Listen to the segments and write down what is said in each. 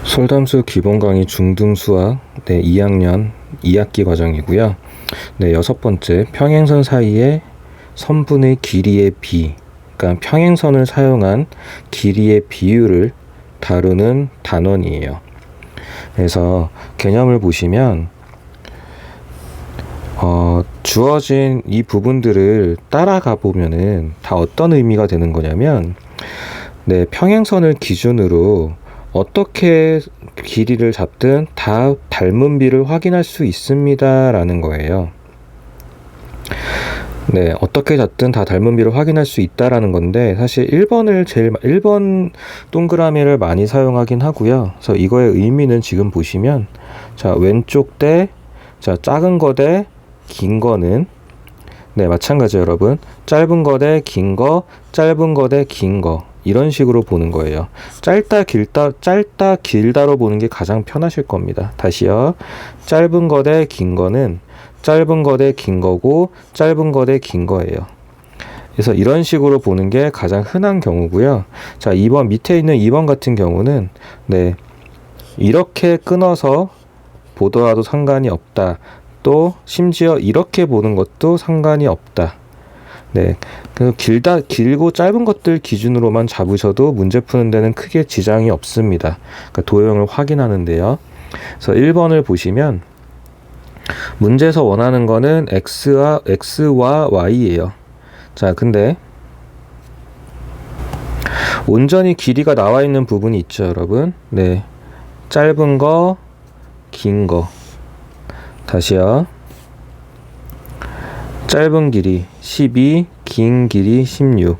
솔담수 기본 강의 중등 수학 2학년 2학기 과정이고요. 여섯 번째, 평행선 사이의 선분의 길이의 비, 그러니까 평행선을 사용한 길이의 비율을 다루는 단원이에요. 그래서 개념을 보시면 주어진 이 부분들을 따라가 보면은 다 어떤 의미가 되는 거냐면, 평행선을 기준으로 어떻게 길이를 잡든 다 닮은 비를 확인할 수 있습니다 라는 거예요. 어떻게 잡든 다 닮은 비를 확인할 수 있다라는 건데, 사실 1번 동그라미를 많이 사용하긴 하고요. 그래서 이거의 의미는 지금 보시면, 자, 왼쪽 대, 자, 작은 거 대 긴 거는, 마찬가지예요, 여러분. 짧은 거 대 긴 거, 짧은 거 대 긴 거. 이런 식으로 보는 거예요. 짧다 길다로 보는 게 가장 편하실 겁니다. 다시요. 짧은 거 대 긴 거는 짧은 거 대 긴 거고, 짧은 거 대 긴 거예요. 그래서 이런 식으로 보는 게 가장 흔한 경우고요. 자, 2번 밑에 있는 2번 같은 경우는 이렇게 끊어서 보더라도 상관이 없다. 또 심지어 이렇게 보는 것도 상관이 없다. 길고 짧은 것들 기준으로만 잡으셔도 문제 푸는 데는 크게 지장이 없습니다. 그러니까 도형을 확인하는데요. 그래서 1번을 보시면 문제에서 원하는 거는 x와 y예요. 자, 근데 온전히 길이가 나와 있는 부분이 있죠, 여러분. 짧은 거, 긴 거. 다시요. 짧은 길이 12, 긴 길이 16.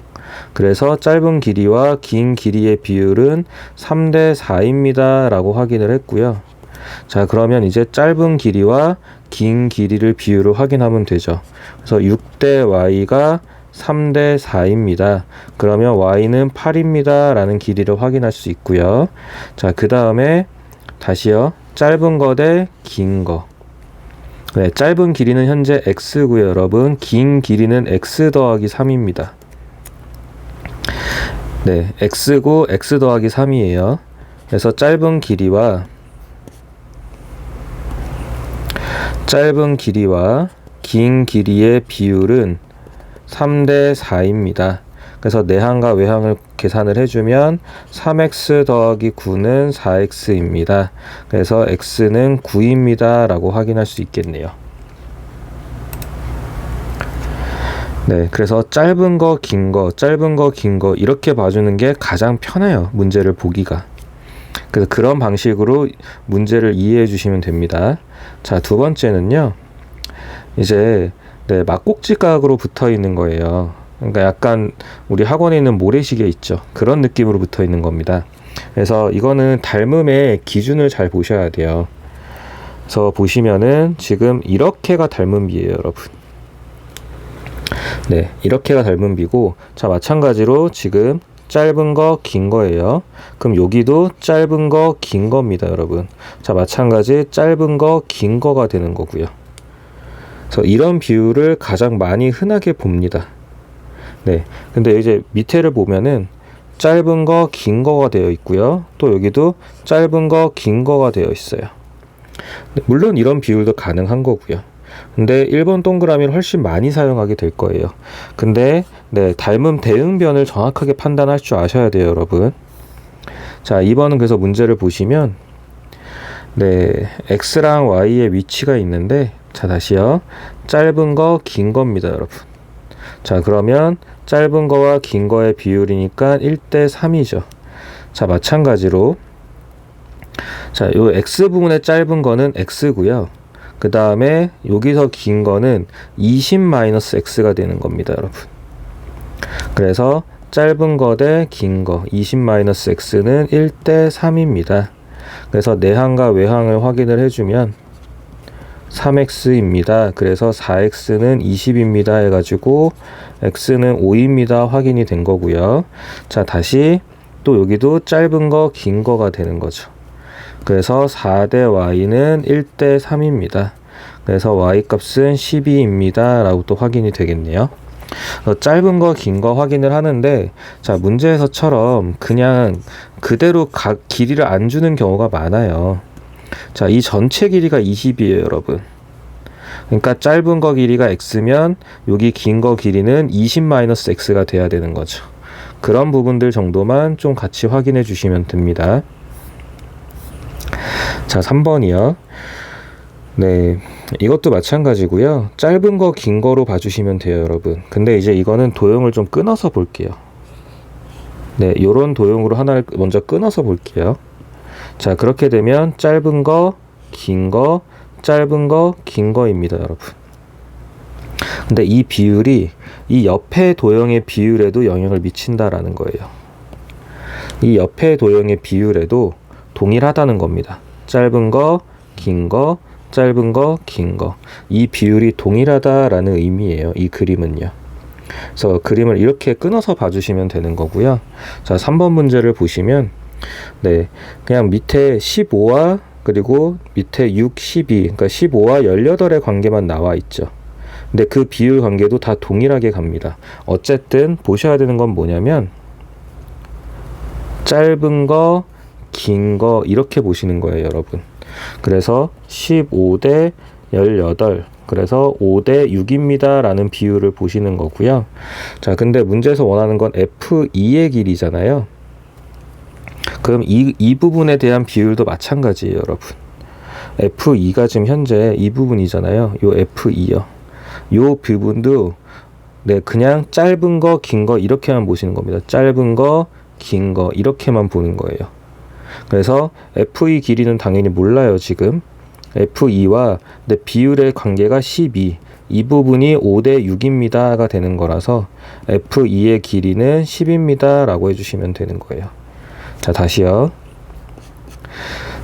그래서 짧은 길이와 긴 길이의 비율은 3대 4입니다 라고 확인을 했고요. 자, 그러면 이제 짧은 길이와 긴 길이를 비율을 확인하면 되죠. 그래서 6대 y가 3대 4입니다. 그러면 y는 8입니다 라는 길이를 확인할 수 있고요. 자, 그 다음에 다시요. 짧은 거 대 긴 거. 짧은 길이는 현재 x고요, 여러분. 긴 길이는 x 더하기 3입니다. x고 x 더하기 3이에요. 그래서 짧은 길이와 긴 길이의 비율은 3대 4입니다. 그래서 내항과 외항을 계산을 해주면 3x 더하기 9는 4x입니다. 그래서 x는 9입니다 라고 확인할 수 있겠네요. 그래서 짧은 거, 긴 거 이렇게 봐주는 게 가장 편해요. 문제를 보기가. 그래서 그런 방식으로 문제를 이해해 주시면 됩니다. 자, 두 번째는요. 이제 막꼭지각으로 붙어 있는 거예요. 그러니까 약간 우리 학원에 있는 모래시계 있죠. 그런 느낌으로 붙어 있는 겁니다. 그래서 이거는 닮음의 기준을 잘 보셔야 돼요. 그래서 보시면은 지금 이렇게가 닮은 비예요, 여러분. 이렇게가 닮은 비고, 자, 마찬가지로 지금 짧은 거, 긴 거예요. 그럼 여기도 짧은 거, 긴 겁니다, 여러분. 자, 마찬가지 짧은 거, 긴 거가 되는 거고요. 그래서 이런 비율을 가장 많이 흔하게 봅니다. 근데 이제 밑에를 보면은 짧은 거, 긴 거가 되어 있고요. 또 여기도 짧은 거, 긴 거가 되어 있어요. 물론 이런 비율도 가능한 거고요. 근데 1번 동그라미를 훨씬 많이 사용하게 될 거예요. 근데 닮음 대응변을 정확하게 판단할 줄 아셔야 돼요, 여러분. 자, 2번은 그래서 문제를 보시면 x랑 y의 위치가 있는데, 자, 다시요. 짧은 거, 긴 겁니다, 여러분. 자, 그러면 짧은 거와 긴 거의 비율이니까 1대 3이죠. 자, 마찬가지로 자, 요 x 부분의 짧은 거는 x고요. 그 다음에 여기서 긴 거는 20-x가 되는 겁니다, 여러분. 그래서 짧은 거 대 긴 거 20-x는 1대 3입니다. 그래서 내항과 외항을 확인을 해주면 3x입니다. 그래서 4x는 20입니다 해가지고 x는 5입니다 확인이 된 거고요. 자, 다시 또 여기도 짧은 거, 긴 거가 되는 거죠. 그래서 4대 y는 1대 3입니다. 그래서 y 값은 12입니다 라고 또 확인이 되겠네요. 짧은 거, 긴 거 확인을 하는데, 자, 문제에서처럼 그냥 그대로 길이를 안 주는 경우가 많아요. 자, 이 전체 길이가 20이에요, 여러분. 그러니까 짧은 거 길이가 x면 여기 긴 거 길이는 20-x가 돼야 되는 거죠. 그런 부분들 정도만 좀 같이 확인해 주시면 됩니다. 자, 3번이요. 네, 이것도 마찬가지고요. 짧은 거, 긴 거로 봐주시면 돼요, 여러분. 근데 이제 이거는 도형을 좀 끊어서 볼게요. 네, 요런 도형으로 하나를 먼저 끊어서 볼게요. 자, 그렇게 되면 짧은 거, 긴 거, 짧은 거, 긴 거입니다, 여러분. 근데 이 비율이 이 옆에 도형의 비율에도 영향을 미친다라는 거예요. 이 옆에 도형의 비율에도 동일하다는 겁니다. 짧은 거, 긴 거, 짧은 거, 긴 거. 이 비율이 동일하다라는 의미예요. 이 그림은요. 그래서 그림을 이렇게 끊어서 봐주시면 되는 거고요. 자, 3번 문제를 보시면, 네, 그냥 밑에 15와 그리고 밑에 6, 12, 그러니까 15와 18의 관계만 나와 있죠. 근데 그 비율 관계도 다 동일하게 갑니다. 어쨌든 보셔야 되는 건 뭐냐면, 짧은 거, 긴 거 이렇게 보시는 거예요, 여러분. 그래서 15대 18, 그래서 5대 6입니다 라는 비율을 보시는 거고요. 자, 근데 문제에서 원하는 건 F2의 길이잖아요. 그럼 이 부분에 대한 비율도 마찬가지예요, 여러분. F2가 지금 현재 이 부분이잖아요. 요 F2요. 요 부분도 네, 그냥 짧은 거, 긴 거 이렇게만 보시는 겁니다. 짧은 거, 긴 거 이렇게만 보는 거예요. 그래서 F2 길이는 당연히 몰라요, 지금. F2와 네, 비율의 관계가 12. 이 부분이 5대 6입니다가 되는 거라서 F2의 길이는 10입니다 라고 해주시면 되는 거예요. 자, 다시요.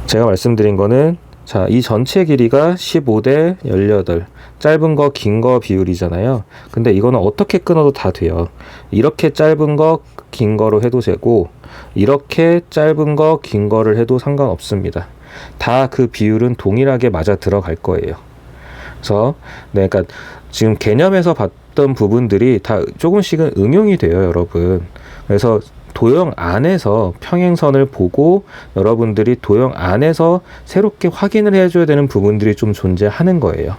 제가 말씀드린 거는, 자, 이 전체 길이가 15대 18. 짧은 거, 긴 거 비율이잖아요. 근데 이거는 어떻게 끊어도 다 돼요. 이렇게 짧은 거, 긴 거로 해도 되고, 이렇게 짧은 거, 긴 거를 해도 상관없습니다. 다 그 비율은 동일하게 맞아 들어갈 거예요. 그래서, 네, 그러니까 지금 개념에서 봤던 부분들이 다 조금씩은 응용이 돼요, 여러분. 그래서 도형 안에서 평행선을 보고 여러분들이 도형 안에서 새롭게 확인을 해줘야 되는 부분들이 좀 존재하는 거예요.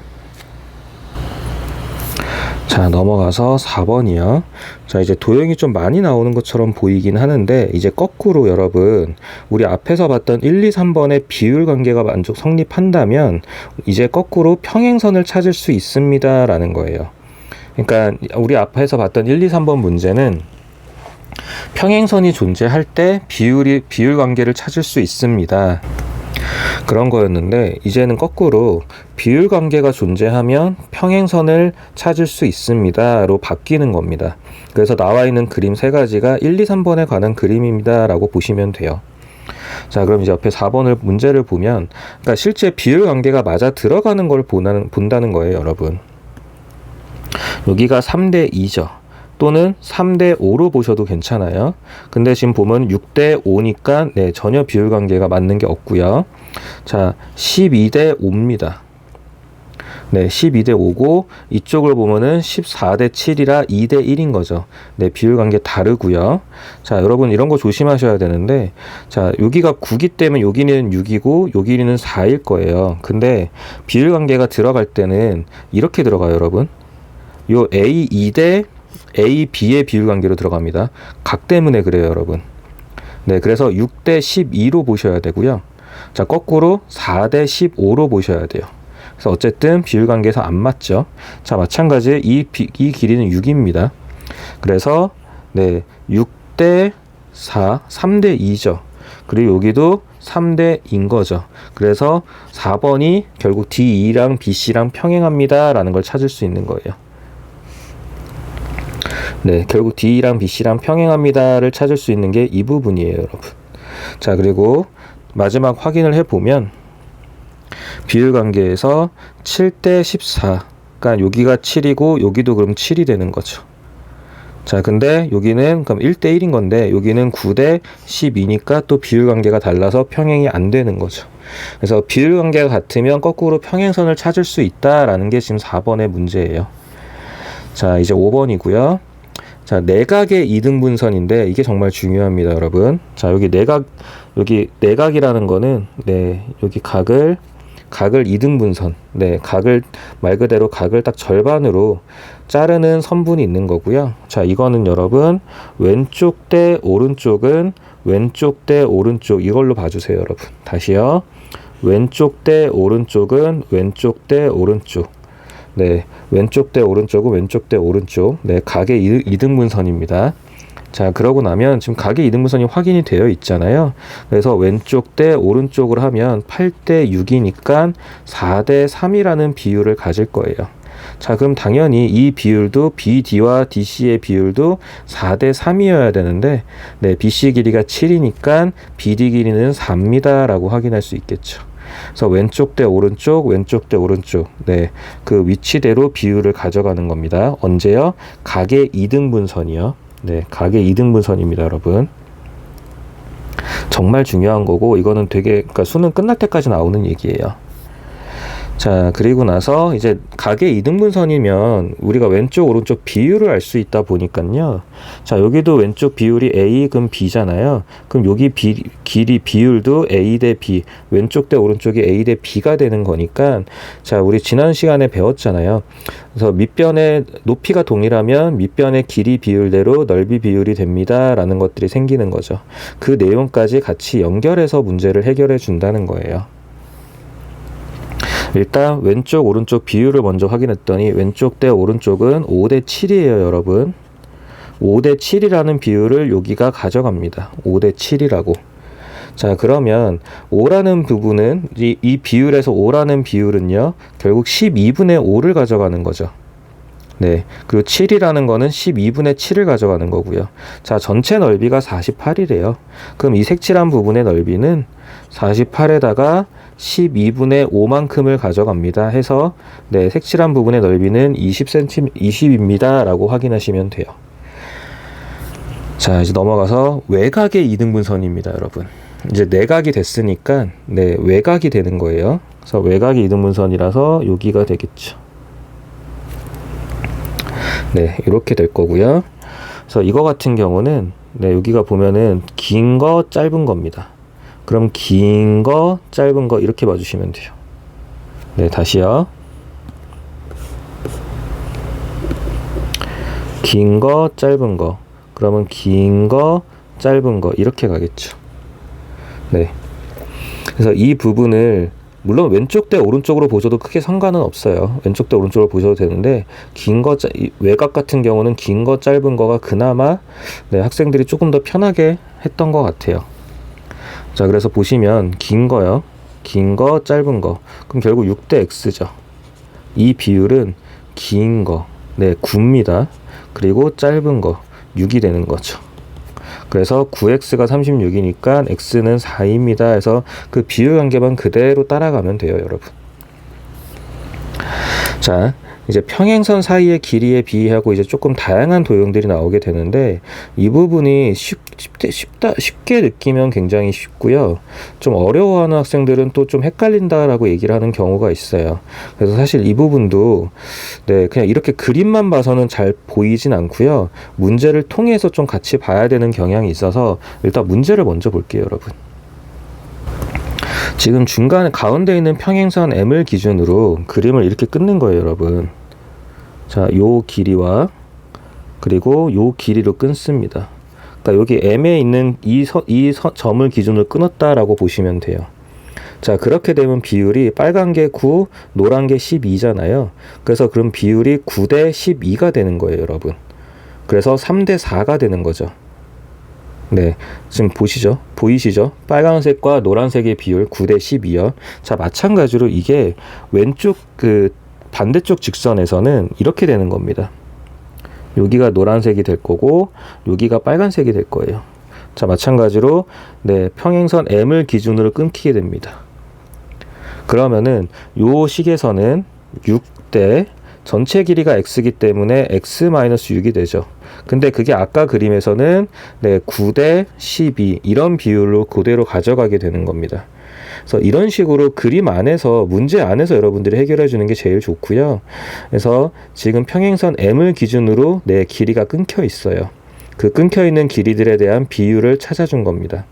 자, 넘어가서 4번이요. 자, 이제 도형이 좀 많이 나오는 것처럼 보이긴 하는데, 이제 거꾸로 여러분, 우리 앞에서 봤던 1, 2, 3번의 비율 관계가 성립한다면, 이제 거꾸로 평행선을 찾을 수 있습니다 라는 거예요. 그러니까 우리 앞에서 봤던 1, 2, 3번 문제는 평행선이 존재할 때 비율 관계를 찾을 수 있습니다. 그런 거였는데, 이제는 거꾸로 비율 관계가 존재하면 평행선을 찾을 수 있습니다로 바뀌는 겁니다. 그래서 나와 있는 그림 세 가지가 1, 2, 3번에 관한 그림입니다 라고 보시면 돼요. 자, 그럼 이제 옆에 4번을 문제를 보면, 그러니까 실제 비율 관계가 맞아 들어가는 걸 본다는 거예요, 여러분. 여기가 3대 2죠. 또는 3대 5로 보셔도 괜찮아요. 근데 지금 보면 6대 5니까 네, 전혀 비율 관계가 맞는 게 없고요. 자, 12대 5입니다. 네, 12대 5고 이쪽을 보면은 14대 7이라 2대 1인 거죠. 네, 비율 관계 다르고요. 자, 여러분 이런 거 조심하셔야 되는데, 자, 여기가 9기 때문에 여기는 6이고 여기는 4일 거예요. 근데 비율 관계가 들어갈 때는 이렇게 들어가요, 여러분. 요 A2 대 A, B의 비율 관계로 들어갑니다. 각 때문에 그래요, 여러분. 네, 그래서 6대 12로 보셔야 되고요. 자, 거꾸로 4대 15로 보셔야 돼요. 그래서 어쨌든 비율 관계에서 안 맞죠. 자, 마찬가지 이 길이는 6입니다. 그래서 네, 6대 4, 3대 2죠. 그리고 여기도 3대인 거죠. 그래서 4번이 결국 D2랑 BC랑 평행합니다 라는 걸 찾을 수 있는 거예요. 네, 결국 D랑 BC랑 평행합니다를 찾을 수 있는 게 이 부분이에요, 여러분. 자, 그리고 마지막 확인을 해보면 비율 관계에서 7대 14, 그러니까 여기가 7이고 여기도 그럼 7이 되는 거죠. 자, 근데 여기는 그럼 1대 1인 건데 여기는 9대 12니까 또 비율 관계가 달라서 평행이 안 되는 거죠. 그래서 비율 관계가 같으면 거꾸로 평행선을 찾을 수 있다라는 게 지금 4번의 문제예요. 자, 이제 5번이고요. 자, 내각의 이등분선인데 이게 정말 중요합니다, 여러분. 자, 여기 내각이라는 거는 여기 각을 이등분선. 각을 말 그대로 각을 딱 절반으로 자르는 선분이 있는 거고요. 자, 이거는 여러분 왼쪽 대 오른쪽은 왼쪽 대 오른쪽 이걸로 봐주세요, 여러분. 다시요. 왼쪽 대 오른쪽은 왼쪽 대 오른쪽. 왼쪽 대 오른쪽은 왼쪽 대 오른쪽. 각의 이등분선입니다. 자, 그러고 나면 지금 각의 이등분선이 확인이 되어 있잖아요. 그래서 왼쪽 대 오른쪽으로 하면 8대 6이니까 4대 3이라는 비율을 가질 거예요. 자, 그럼 당연히 이 비율도 BD와 DC의 비율도 4대 3이어야 되는데 BC 길이가 7이니까 BD 길이는 4입니다 라고 확인할 수 있겠죠. 그래서 왼쪽 대 오른쪽, 왼쪽 대 오른쪽. 그 위치대로 비율을 가져가는 겁니다. 언제요? 각의 이등분선이요. 각의 이등분선입니다, 여러분. 정말 중요한 거고, 이거는 그러니까 수능 끝날 때까지 나오는 얘기예요. 자, 그리고 나서 이제 각의 이등분선이면 우리가 왼쪽 오른쪽 비율을 알 수 있다 보니까요. 자, 여기도 왼쪽 비율이 A 그럼 B잖아요. 그럼 여기 길이 비율도 A 대 B, 왼쪽 대 오른쪽이 A 대 B가 되는 거니까, 자, 우리 지난 시간에 배웠잖아요. 그래서 밑변의 높이가 동일하면 밑변의 길이 비율대로 넓이 비율이 됩니다 라는 것들이 생기는 거죠. 그 내용까지 같이 연결해서 문제를 해결해 준다는 거예요. 일단 왼쪽 오른쪽 비율을 먼저 확인했더니 왼쪽 대 오른쪽은 5대 7이에요, 여러분. 5대 7이라는 비율을 여기가 가져갑니다. 5대 7이라고. 자, 그러면 5라는 부분은 이 비율에서 5라는 비율은요, 결국 12분의 5를 가져가는 거죠. 그리고 7이라는 거는 12분의 7을 가져가는 거고요. 자, 전체 넓이가 48이래요. 그럼 이 색칠한 부분의 넓이는 48에다가 12분의 5만큼을 가져갑니다. 해서 색칠한 부분의 넓이는 20입니다 라고 확인하시면 돼요. 자, 이제 넘어가서 외곽의 이등분선입니다, 여러분. 이제 내각이 됐으니까 외곽이 되는 거예요. 그래서 외곽의 이등분선이라서 여기가 되겠죠. 이렇게 될 거고요. 그래서 이거 같은 경우는 여기가 보면은 긴 거 짧은 겁니다. 그럼 긴 거 짧은 거 이렇게 봐주시면 돼요. 다시요. 긴 거 짧은 거, 그러면 긴 거 짧은 거 이렇게 가겠죠. 그래서 이 부분을 물론 왼쪽 대 오른쪽으로 보셔도 크게 상관은 없어요. 왼쪽 대 오른쪽으로 보셔도 되는데, 외곽 같은 경우는 긴 거 짧은 거가 그나마 학생들이 조금 더 편하게 했던 것 같아요. 자, 그래서 보시면 긴 거요. 긴 거 짧은 거. 그럼 결국 6대 X죠. 이 비율은 긴 거 9입니다. 그리고 짧은 거 6이 되는 거죠. 그래서 9x가 36이니까 x는 4입니다 해서 그 비율 관계만 그대로 따라가면 돼요, 여러분. 자, 이제 평행선 사이의 길이에 비하고 이제 조금 다양한 도형들이 나오게 되는데, 이 부분이 쉽게 느끼면 굉장히 쉽고요. 좀 어려워하는 학생들은 또 좀 헷갈린다라고 얘기를 하는 경우가 있어요. 그래서 사실 이 부분도 그냥 이렇게 그림만 봐서는 잘 보이진 않고요. 문제를 통해서 좀 같이 봐야 되는 경향이 있어서 일단 문제를 먼저 볼게요, 여러분. 지금 중간에 가운데 있는 평행선 M을 기준으로 그림을 이렇게 끊는 거예요, 여러분. 자, 요 길이와 그리고 요 길이로 끊습니다. 그러니까 여기 M에 있는 이 점을 기준으로 끊었다라고 보시면 돼요. 자, 그렇게 되면 비율이 빨간 게 9, 노란 게 12잖아요. 그래서 그럼 비율이 9대 12가 되는 거예요, 여러분. 그래서 3대 4가 되는 거죠. 지금 보이시죠? 빨간색과 노란색의 비율 9대 12요. 자, 마찬가지로 이게 왼쪽 반대쪽 직선에서는 이렇게 되는 겁니다. 여기가 노란색이 될 거고 여기가 빨간색이 될 거예요. 자, 마찬가지로 평행선 M을 기준으로 끊기게 됩니다. 그러면은 요 식에서는 6대 전체 길이가 x이기 때문에 x-6이 되죠. 근데 그게 아까 그림에서는 9대 12 이런 비율로 그대로 가져가게 되는 겁니다. 그래서 이런 식으로 그림 안에서, 문제 안에서 여러분들이 해결해 주는 게 제일 좋고요. 그래서 지금 평행선 m을 기준으로 내 길이가 끊겨 있어요. 그 끊겨 있는 길이들에 대한 비율을 찾아준 겁니다.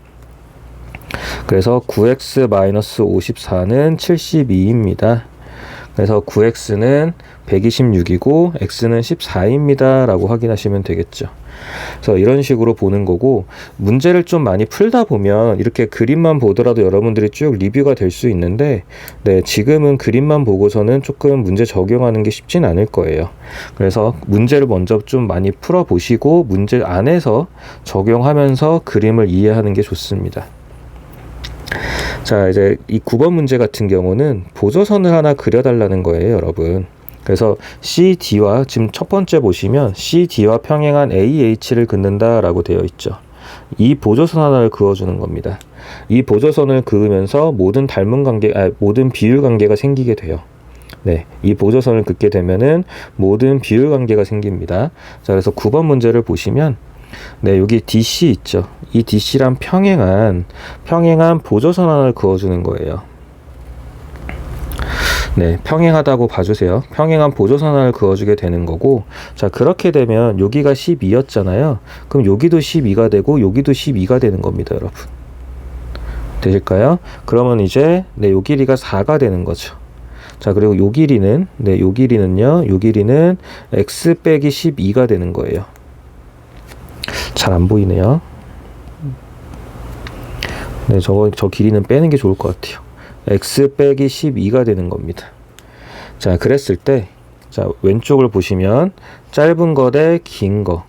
그래서 9x-54는 72입니다. 그래서 9x는 126이고 x는 14입니다 라고 확인하시면 되겠죠. 그래서 이런 식으로 보는 거고, 문제를 좀 많이 풀다 보면 이렇게 그림만 보더라도 여러분들이 쭉 리뷰가 될 수 있는데, 지금은 그림만 보고서는 조금 문제 적용하는 게 쉽진 않을 거예요. 그래서 문제를 먼저 좀 많이 풀어 보시고 문제 안에서 적용하면서 그림을 이해하는 게 좋습니다. 자, 이제 이 9번 문제 같은 경우는 보조선을 하나 그려달라는 거예요, 여러분. 그래서 CD와, 지금 첫 번째 보시면 CD와 평행한 AH를 긋는다 라고 되어 있죠. 이 보조선 하나를 그어주는 겁니다. 이 보조선을 그으면서 모든 모든 비율 관계가 생기게 돼요. 이 보조선을 긋게 되면은 모든 비율 관계가 생깁니다. 자, 그래서 9번 문제를 보시면 여기 DC 있죠. 이 DC랑 평행한 보조선 하나를 그어주는 거예요. 평행하다고 봐주세요. 평행한 보조선 하나를 그어주게 되는 거고, 자, 그렇게 되면 여기가 12였잖아요. 그럼 여기도 12가 되고 여기도 12가 되는 겁니다, 여러분. 되실까요? 그러면 이제 요 길이가 4가 되는 거죠. 자, 그리고 요 길이는 요 길이는 x 빼기 12가 되는 거예요. 잘 안 보이네요. 저 길이는 빼는 게 좋을 것 같아요. x 빼기 12가 되는 겁니다. 자, 그랬을 때, 자, 왼쪽을 보시면 짧은 거 대 긴 거.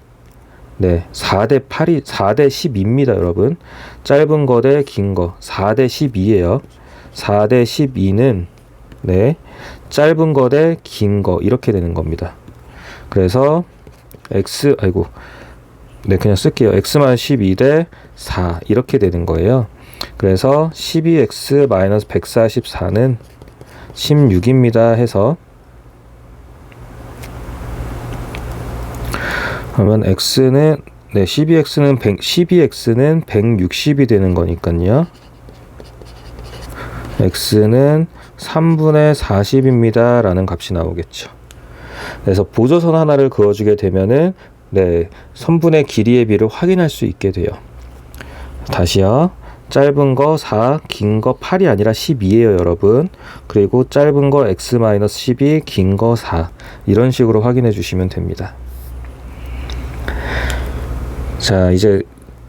4대 12입니다, 여러분. 짧은 거 대 긴 거. 4대 12예요. 4대 12는, 짧은 거 대 긴 거. 이렇게 되는 겁니다. 그래서, 그냥 쓸게요. x만 12 대 4. 이렇게 되는 거예요. 그래서 12x-144는 16입니다 해서, 그러면 x는 12x는 160이 되는 거니까요. x는 3분의 40입니다 라는 값이 나오겠죠. 그래서 보조선 하나를 그어주게 되면은 선분의 길이의 비를 확인할 수 있게 돼요. 다시요. 짧은 거 4, 긴 거 8이 아니라 12예요, 여러분. 그리고 짧은 거 x-12, 긴 거 4. 이런 식으로 확인해 주시면 됩니다. 자, 이제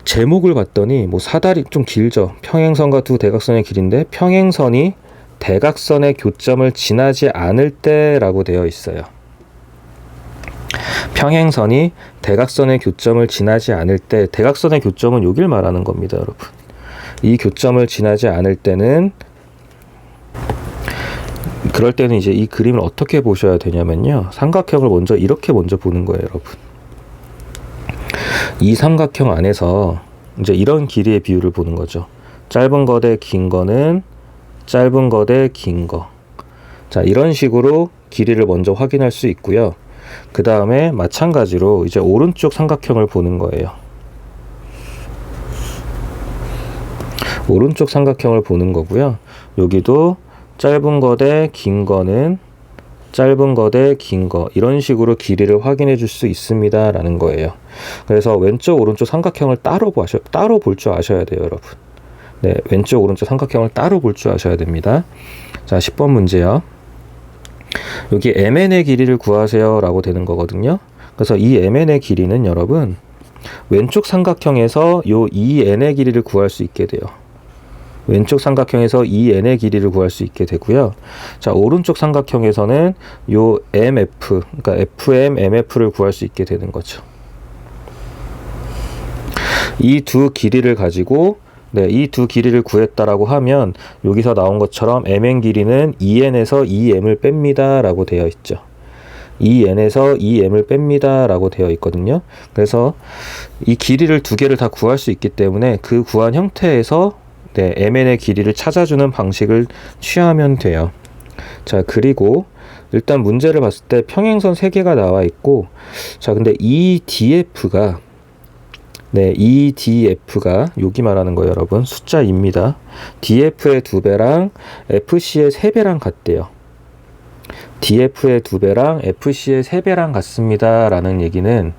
제목을 봤더니 사다리 좀 길죠. 평행선과 두 대각선의 길인데, 평행선이 대각선의 교점을 지나지 않을 때라고 되어 있어요. 평행선이 대각선의 교점을 지나지 않을 때, 대각선의 교점은 여길 말하는 겁니다, 여러분. 이 교점을 지나지 않을 때는, 그럴 때는 이제 이 그림을 어떻게 보셔야 되냐면요. 삼각형을 이렇게 먼저 보는 거예요, 여러분. 이 삼각형 안에서 이제 이런 길이의 비율을 보는 거죠. 짧은 거 대 긴 거는 짧은 거 대 긴 거. 자, 이런 식으로 길이를 먼저 확인할 수 있고요. 그 다음에 마찬가지로 이제 오른쪽 삼각형을 보는 거예요. 오른쪽 삼각형을 보는 거고요. 여기도 짧은 거 대 긴 거는 짧은 거 대 긴 거, 이런 식으로 길이를 확인해 줄 수 있습니다 라는 거예요. 그래서 왼쪽 오른쪽 삼각형을 따로 볼 줄 아셔야 돼요, 여러분. 왼쪽 오른쪽 삼각형을 따로 볼 줄 아셔야 됩니다. 자, 10번 문제요. 여기 MN의 길이를 구하세요 라고 되는 거거든요. 그래서 이 MN의 길이는 여러분, 왼쪽 삼각형에서 요 2N의 길이를 구할 수 있게 돼요. 왼쪽 삼각형에서 2N의 길이를 구할 수 있게 되고요. 자, 오른쪽 삼각형에서는 요 MF, 그러니까 FM, MF를 구할 수 있게 되는 거죠. 이 두 길이를 가지고, 이 두 길이를 구했다라고 하면 여기서 나온 것처럼 MN 길이는 2N에서 2M을 뺍니다 라고 되어 있죠. 2N에서 2M을 뺍니다 라고 되어 있거든요. 그래서 이 길이를 두 개를 다 구할 수 있기 때문에 그 구한 형태에서 MN의 길이를 찾아주는 방식을 취하면 돼요. 자, 그리고 일단 문제를 봤을 때 평행선 3개가 나와 있고, 자, 근데 EDF가, 네, EDF가 여기 말하는 거예요, 여러분. 숫자 2입니다. DF의 2배랑 FC의 3배랑 같대요. DF의 2배랑 FC의 3배랑 같습니다. 라는 얘기는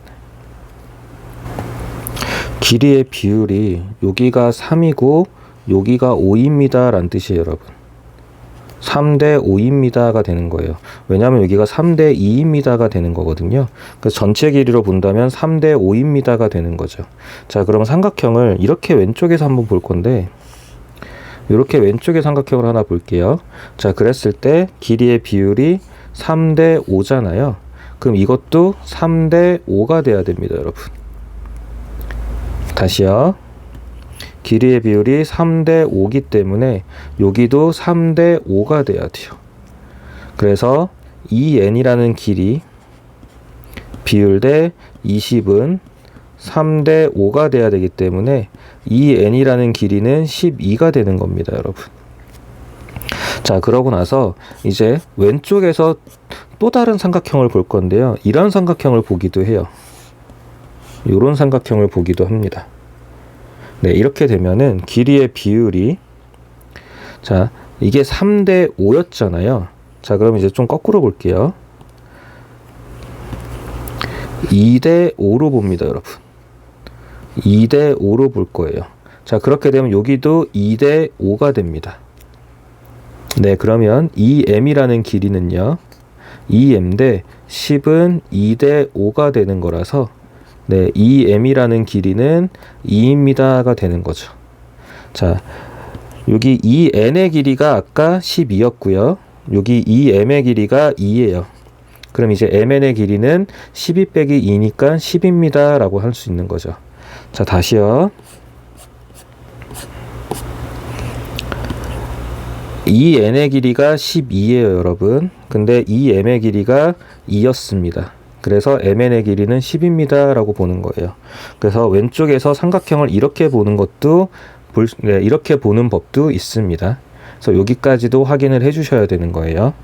길이의 비율이 여기가 3이고 여기가 5입니다. 라는 뜻이에요, 여러분. 3대 5입니다가 되는 거예요. 왜냐하면 여기가 3대 2입니다가 되는 거거든요. 그래서 전체 길이로 본다면 3대 5입니다가 되는 거죠. 자, 그러면 삼각형을 이렇게 왼쪽에서 한번 볼 건데, 이렇게 왼쪽에 삼각형을 하나 볼게요. 자, 그랬을 때 길이의 비율이 3대 5잖아요. 그럼 이것도 3대 5가 돼야 됩니다, 여러분. 다시요. 길이의 비율이 3대 5기 때문에 여기도 3대 5가 돼야 돼요. 그래서 2n이라는 길이 비율 대 20은 3대 5가 돼야 되기 때문에 2n이라는 길이는 12가 되는 겁니다, 여러분. 자, 그러고 나서 이제 왼쪽에서 또 다른 삼각형을 볼 건데요. 이런 삼각형을 보기도 해요. 이런 삼각형을 보기도 합니다. 네, 이렇게 되면은 길이의 비율이, 자, 이게 3대 5였잖아요. 자, 그럼 이제 좀 거꾸로 볼게요. 2대 5로 봅니다, 여러분. 2대 5로 볼 거예요. 자, 그렇게 되면 여기도 2대 5가 됩니다. 네, 그러면 2m이라는 길이는요, 2m 대 10은 2대 5가 되는 거라서, 네, 2m이라는 길이는 2입니다가 되는 거죠. 자, 여기 2n의 길이가 아까 12였고요. 여기 2m의 길이가 2예요. 그럼 이제 mn의 길이는 12 빼기 2니까 10입니다 라고 할 수 있는 거죠. 자, 다시요. 2n의 길이가 12예요, 여러분. 근데 2m의 길이가 2였습니다. 그래서 mn의 길이는 10입니다 라고 보는 거예요. 그래서 왼쪽에서 삼각형을 이렇게 보는 것도 이렇게 보는 법도 있습니다. 그래서 여기까지도 확인을 해 주셔야 되는 거예요.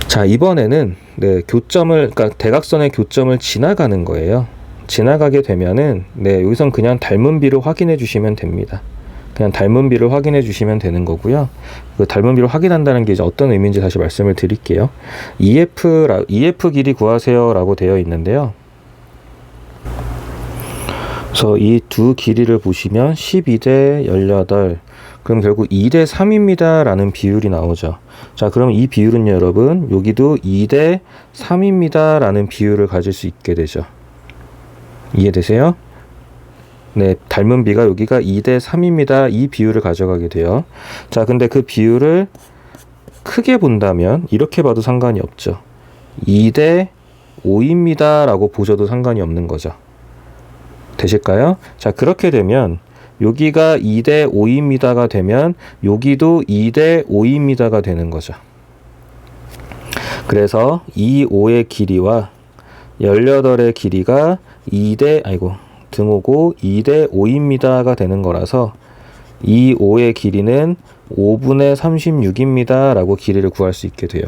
자, 이번에는 그러니까 대각선의 교점을 지나가는 거예요. 지나가게 되면은 여기선 그냥 닮은 비를 확인해 주시면 됩니다. 그냥 닮은 비를 확인해 주시면 되는 거고요. 그 닮은 비를 확인한다는 게 이제 어떤 의미인지 다시 말씀을 드릴게요. EF 길이 구하세요 라고 되어 있는데요. 그래서 이 두 길이를 보시면 12대 18, 그럼 결국 2대 3입니다 라는 비율이 나오죠. 자, 그럼 이 비율은요, 여러분, 여기도 2대 3입니다 라는 비율을 가질 수 있게 되죠. 이해되세요? 네, 닮은 비가 여기가 2대 3입니다. 이 비율을 가져가게 돼요. 자, 근데 그 비율을 크게 본다면 이렇게 봐도 상관이 없죠. 2대 5입니다 라고 보셔도 상관이 없는 거죠. 되실까요? 자, 그렇게 되면 여기가 2대 5입니다가 되면 여기도 2대 5입니다가 되는 거죠. 그래서 이 5의 길이와 18의 길이가 등호고 2대 5입니다가 되는 거라서 이 5의 길이는 5분의 36입니다 라고 길이를 구할 수 있게 돼요.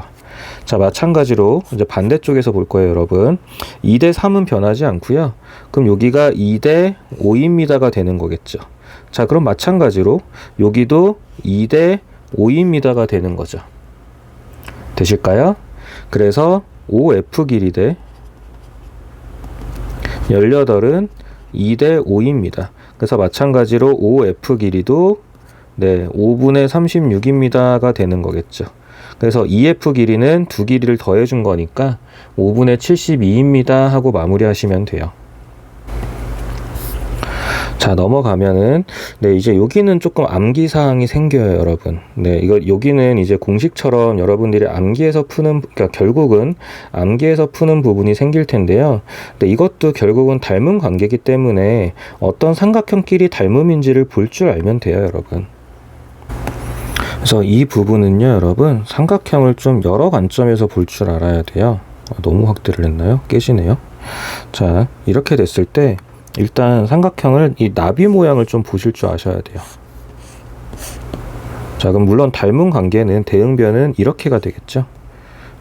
자, 마찬가지로 이제 반대쪽에서 볼 거예요, 여러분. 2대 3은 변하지 않고요. 그럼 여기가 2대 5입니다가 되는 거겠죠. 자, 그럼 마찬가지로 여기도 2대 5입니다가 되는 거죠. 되실까요? 그래서 5F 길이 대 18은 2대 5입니다. 그래서 마찬가지로 5F 길이도 5분의 36입니다가 되는 거겠죠. 그래서 EF 길이는 두 길이를 더해준 거니까 5분의 72입니다 하고 마무리하시면 돼요. 자, 넘어가면은 이제 여기는 조금 암기 사항이 생겨요, 여러분. 여기는 이제 공식처럼 여러분들이 암기해서 푸는, 그러니까 결국은 암기해서 푸는 부분이 생길 텐데요. 이것도 결국은 닮은 관계이기 때문에 어떤 삼각형끼리 닮음인지를 볼 줄 알면 돼요, 여러분. 그래서 이 부분은요, 여러분, 삼각형을 좀 여러 관점에서 볼 줄 알아야 돼요. 너무 확대를 했나요? 깨지네요. 자, 이렇게 됐을 때 일단 삼각형을 이 나비 모양을 좀 보실 줄 아셔야 돼요. 자, 그럼 물론 닮은 관계는 대응변은 이렇게가 되겠죠.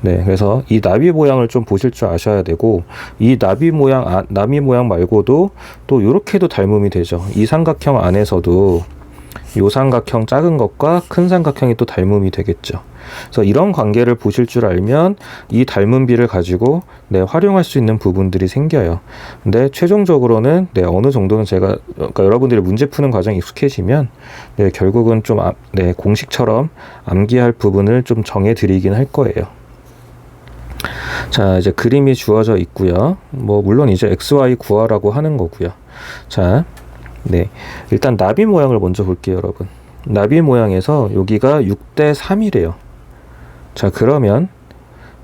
네, 그래서 이 나비 모양을 좀 보실 줄 아셔야 되고, 이 나비 모양 말고도 또 요렇게도 닮음이 되죠. 이 삼각형 안에서도 요 삼각형 작은 것과 큰 삼각형이 또 닮음이 되겠죠. 그래서 이런 관계를 보실 줄 알면 이 닮은 비를 가지고 활용할 수 있는 부분들이 생겨요. 근데 최종적으로는 어느 정도는 그러니까 여러분들이 문제 푸는 과정이 익숙해지면 결국은 좀 공식처럼 암기할 부분을 좀 정해 드리긴 할 거예요. 자, 이제 그림이 주어져 있고요. 뭐 물론 이제 XY 구하라고 하는 거고요. 자, 일단 나비 모양을 먼저 볼게요, 여러분. 나비 모양에서 여기가 6대 3이래요. 자, 그러면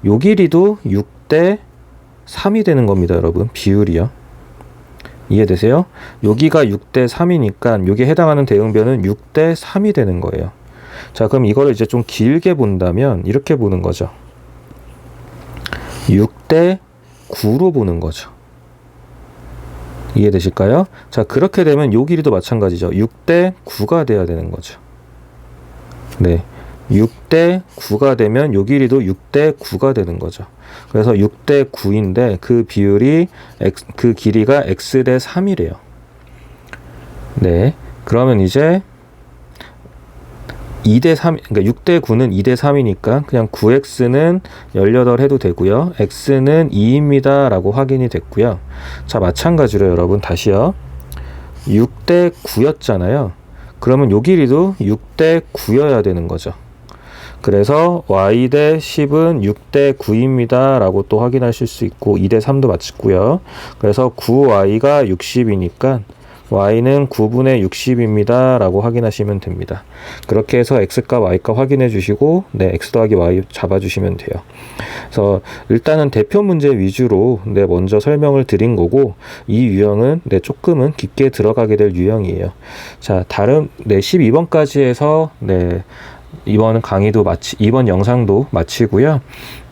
요 길이도 6대 3이 되는 겁니다, 여러분. 비율이요. 이해되세요? 여기가 6대 3이니까 여기에 해당하는 대응변은 6대 3이 되는 거예요. 자, 그럼 이거를 이제 좀 길게 본다면 이렇게 보는 거죠. 6대 9로 보는 거죠. 이해되실까요? 자, 그렇게 되면 요 길이도 마찬가지죠. 6대 9가 돼야 되는 거죠. 네. 6대 9가 되면 요 길이도 6대 9가 되는 거죠. 그래서 6대 9인데 그 비율이 그 길이가 x대 3이래요. 네. 그러면 이제 2대 3, 그러니까 6대 9는 2대 3이니까 그냥 9x는 18 해도 되고요. x는 2입니다. 라고 확인이 됐고요. 자, 마찬가지로 여러분 다시요. 6대 9였잖아요. 그러면 요 길이도 6대 9여야 되는 거죠. 그래서 y 대 10은 6대 9입니다. 라고 또 확인하실 수 있고 2대 3도 맞고요. 그래서 9y가 60이니까 y는 9분의 60입니다. 라고 확인하시면 됩니다. 그렇게 해서 x값, y값 확인해 주시고 x 더하기 y 잡아주시면 돼요. 그래서 일단은 대표 문제 위주로 먼저 설명을 드린 거고, 이 유형은 조금은 깊게 들어가게 될 유형이에요. 자, 다른 12번까지 해서 이번 강의도 이번 영상도 마치고요.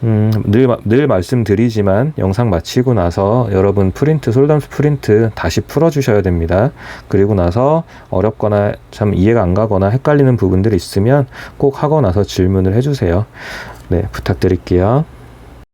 늘 말씀드리지만 영상 마치고 나서 여러분 솔담수 프린트 다시 풀어주셔야 됩니다. 그리고 나서 어렵거나 참 이해가 안 가거나 헷갈리는 부분들이 있으면 꼭 하고 나서 질문을 해주세요. 네, 부탁드릴게요.